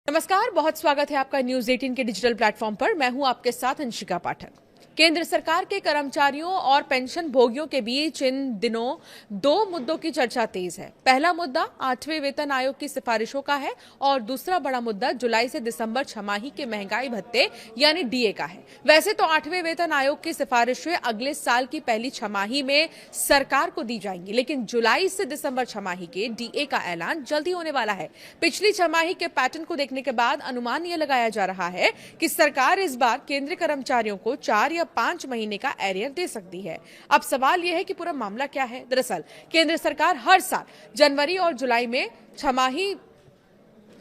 नमस्कार, बहुत स्वागत है आपका न्यूज 18 के डिजिटल प्लेटफॉर्म पर। मैं हूं आपके साथ अंशिका पाठक। केंद्र सरकार के कर्मचारियों और पेंशन भोगियों के बीच इन दिनों दो मुद्दों की चर्चा तेज है। पहला मुद्दा 8वें वेतन आयोग की सिफारिशों का है और दूसरा बड़ा मुद्दा जुलाई से दिसंबर छमाही के महंगाई भत्ते यानी डीए का है। वैसे तो 8वें वेतन आयोग की सिफारिशें अगले साल की पहली छमाही में सरकार को दी जाएंगी, लेकिन जुलाई से दिसंबर छमाही के डीए का ऐलान जल्दी होने वाला है। पिछली छमाही के पैटर्न को देखने के बाद अनुमान यह लगाया जा रहा है कि सरकार इस बार केंद्रीय कर्मचारियों को 4 या 5 महीने का एरियर दे सकती है। अब सवाल यह है कि पूरा मामला क्या है। दरअसल केंद्र सरकार हर साल जनवरी और जुलाई में छमाही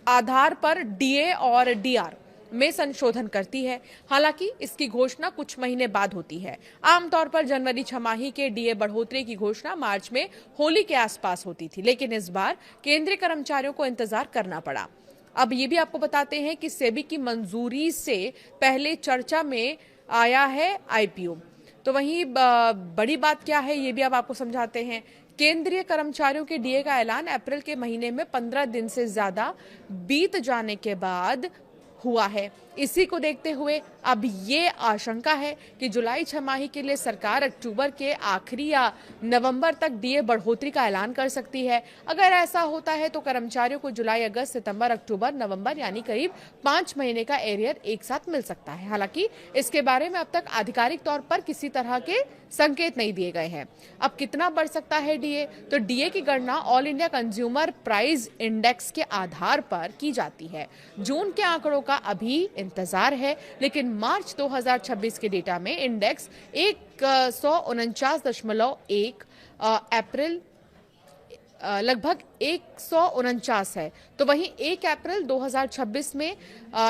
आधार पर डीए और डीआर में संशोधन करती है। हालांकि इसकी घोषणा कुछ महीने बाद होती है। आमतौर पर जनवरी छमाही के डीए बढ़ोतरी की घोषणा मार्च में होली के आसपास होती थी, लेकिन इस बार केंद्रीय कर्मचारियों को इंतजार करना पड़ा। अब ये भी आपको बताते हैं कि सेबी की मंजूरी से पहले चर्चा में आया है आईपीओ। तो वहीं बड़ी बात क्या है ये भी अब आपको समझाते हैं। केंद्रीय कर्मचारियों के डीए का ऐलान अप्रैल के महीने में 15 दिन से ज्यादा बीत जाने के बाद हुआ है। इसी को देखते हुए अब ये आशंका है कि जुलाई छमाही के लिए सरकार अक्टूबर के आखिरी या नवंबर तक डीए बढ़ोतरी का ऐलान कर सकती है। अगर ऐसा होता है तो कर्मचारियों को जुलाई, अगस्त, सितंबर, अक्टूबर, नवंबर यानी करीब 5 महीने का एरियर एक साथ मिल सकता है। हालांकि इसके बारे में अब तक आधिकारिक तौर पर किसी तरह के संकेत नहीं दिए गए हैं। अब कितना बढ़ सकता है डीए? तो डीए की गणना all India consumer price index के आधार पर की जाती है। जून के आंकड़ों का अभी इंतजार है, लेकिन मार्च 2026 के डेटा में इंडेक्स 149.1, अप्रैल लगभग 149 है। तो वहीं 1 अप्रैल 2026 में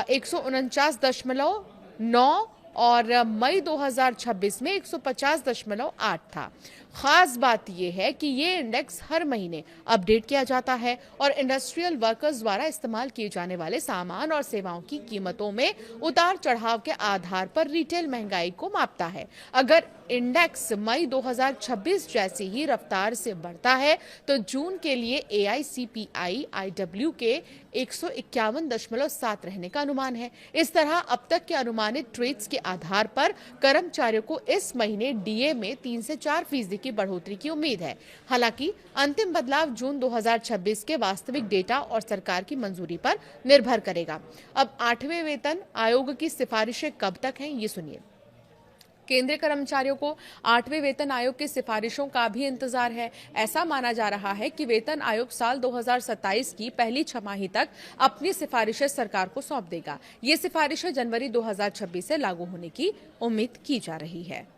149.9 और मई 2026 में 150.8 था। खास बात यह है कि ये इंडेक्स हर महीने अपडेट किया जाता है और इंडस्ट्रियल वर्कर्स द्वारा इस्तेमाल किए जाने वाले सामान और सेवाओं की कीमतों में उतार चढ़ाव के आधार पर रिटेल महंगाई को मापता है। अगर इंडेक्स मई 2026 जैसी ही रफ्तार से बढ़ता है तो जून के लिए एआईसीपीआई आईडब्ल्यू के 151.7 रहने का अनुमान है। इस तरह अब तक के अनुमानित ट्रेड्स के आधार पर कर्मचारियों को इस महीने डीए में 3 से 4% की बढ़ोतरी की उम्मीद है। हालांकि अंतिम बदलाव जून 2026 के वास्तविक डेटा और सरकार की मंजूरी पर निर्भर करेगा। अब 8वें वेतन आयोग की सिफारिशें कब तक हैं, ये सुनिए। केंद्रीय कर्मचारियों को 8वें वेतन आयोग की सिफारिशों का भी इंतजार है। ऐसा माना जा रहा है कि वेतन आयोग साल 2027 की पहली छमाही तक अपनी सिफारिशें सरकार को सौंप देगा। ये सिफारिशें जनवरी 2026 से लागू होने की उम्मीद की जा रही है।